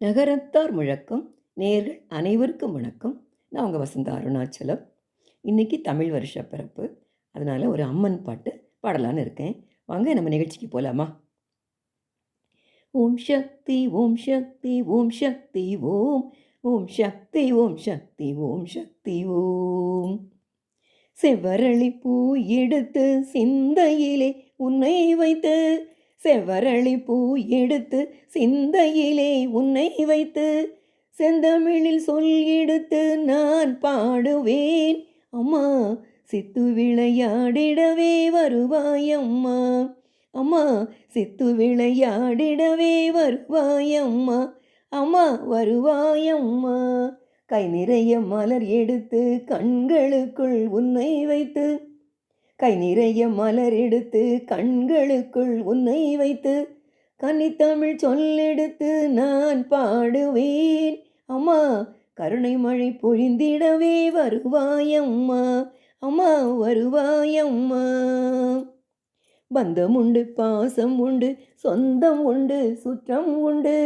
நகரத்தார் முழக்கம் நேயர்கள் அனைவருக்கும் வணக்கம். நான் உங்கள் வசந்தா அருணாச்சலம். இன்றைக்கி தமிழ் வருஷ பிறப்பு, அதனால் ஒரு அம்மன் பாட்டு பாடலான்னு இருக்கேன். வாங்க நம்ம நிகழ்ச்சிக்கு போகலாமா? ஓம் சக்தி ஓம் சக்தி ஓம் சக்தி ஓம் ஓம் சக்தி ஓம் சக்தி ஓம் சக்தி ஓம். செவ்வரளி பூ எடுத்து சிந்தையிலே உன்னை வைத்து, செவ்வரளி பூ எடுத்து சிந்தையிலே உன்னை வைத்து, செந்தமிழில் சொல் எடுத்து நான் பாடுவேன் அம்மா. சித்து விளையாடிடவே வருவாயம்மா, அம்மா சித்து விளையாடிடவே வருவாயம்மா, அம்மா வருவாயம்மா. கை நிறைய மலர் எடுத்து கண்களுக்குள் உன்னை வைத்து, கை நிறைய மலர் எடுத்து கண்களுக்குள் உன்னை வைத்து, கன்னித்தமிழ் சொல்லெடுத்து நான் பாடுவேன் அம்மா. கருணை மழை பொழிந்திடவே வருவாயம்மா, அம்மா வருவாயம்மா. பந்தம் உண்டு பாசம் உண்டு சொந்தம் உண்டு சுற்றம் உண்டு,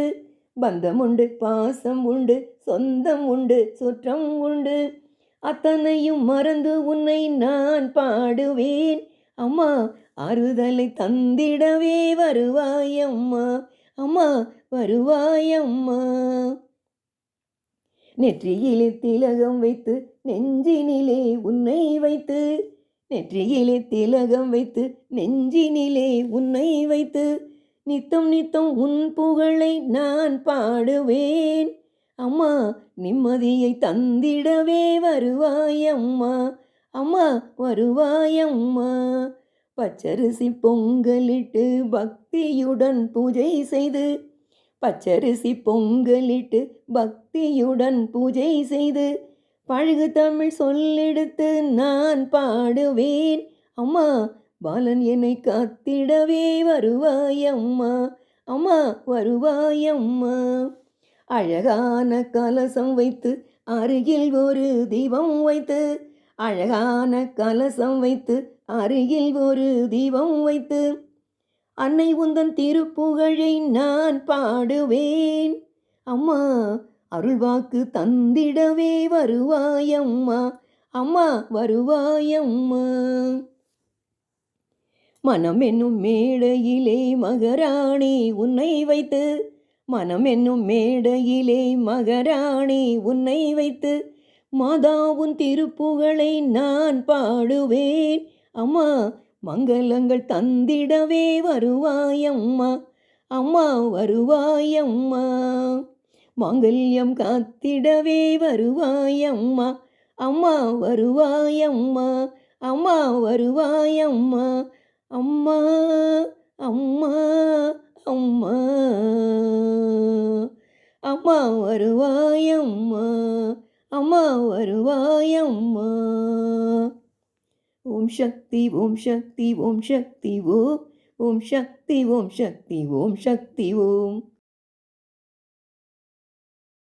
பந்தம் உண்டு பாசம் உண்டு சொந்தம் உண்டு சுற்றம் உண்டு, அத்தனையும் மறந்து உன்னை நான் பாடுவேன் அம்மா. ஆறுதலை தந்திடவே வருவாயம்மா, அம்மா வருவாயம்மா. நெற்றியிலே திலகம் வைத்து நெஞ்சினிலே உன்னை வைத்து, நெற்றியிலே திலகம் வைத்து நெஞ்சினிலே உன்னை வைத்து, நித்தம் நித்தம் உன் புகழை நான் பாடுவேன் அம்மா. நிம்மதியை தந்திடவே வருவாயம்மா, அம்மா வருவாயம்மா. பச்சரிசி பொங்கலிட்டு பக்தியுடன் பூஜை செய்து, பச்சரிசி பொங்கலிட்டு பக்தியுடன் பூஜை செய்து, பழகு தமிழ் சொல்லெடுத்து நான் பாடுவேன் அம்மா. பாலன் என்னை காத்திடவே வருவாயம்மா, அம்மா வருவாயம்மா. அழகான கலசம் வைத்து அருகில் ஒரு தீபம் வைத்து, அழகான கலசம் வைத்து அருகில் ஒரு தீபம் வைத்து, அன்னை உந்தன் திருப்புகழை நான் பாடுவேன் அம்மா. அருள்வாக்கு தந்திடவே வருவாயம்மா, அம்மா வருவாயம்மா. மனம் என்னும் மேடையிலே மகராணி உன்னை வைத்து, மனம் என்னும் மேடையிலே மகராணி உன்னை வைத்து, மாதாவுன் திருப்புகழை நான் பாடுவேன் அம்மா. மங்களங்கள் தந்திடவே வருவாயம்மா, அம்மா வருவாயம்மா. மாங்கல்யம் காத்திடவே வருவாயம்மா, அம்மா வருவாயம்மா, அம்மா வருவாயம்மா. அம்மா அம்மா அம்மா, அம்மா வருவாயம்மா, அம்மா வருவாயம்மா. ஓம் சக்தி ஓம் சக்தி ஓம் சக்தி ஓம் ஓம் சக்தி ஓம் சக்தி ஓம் சக்தி ஓம்.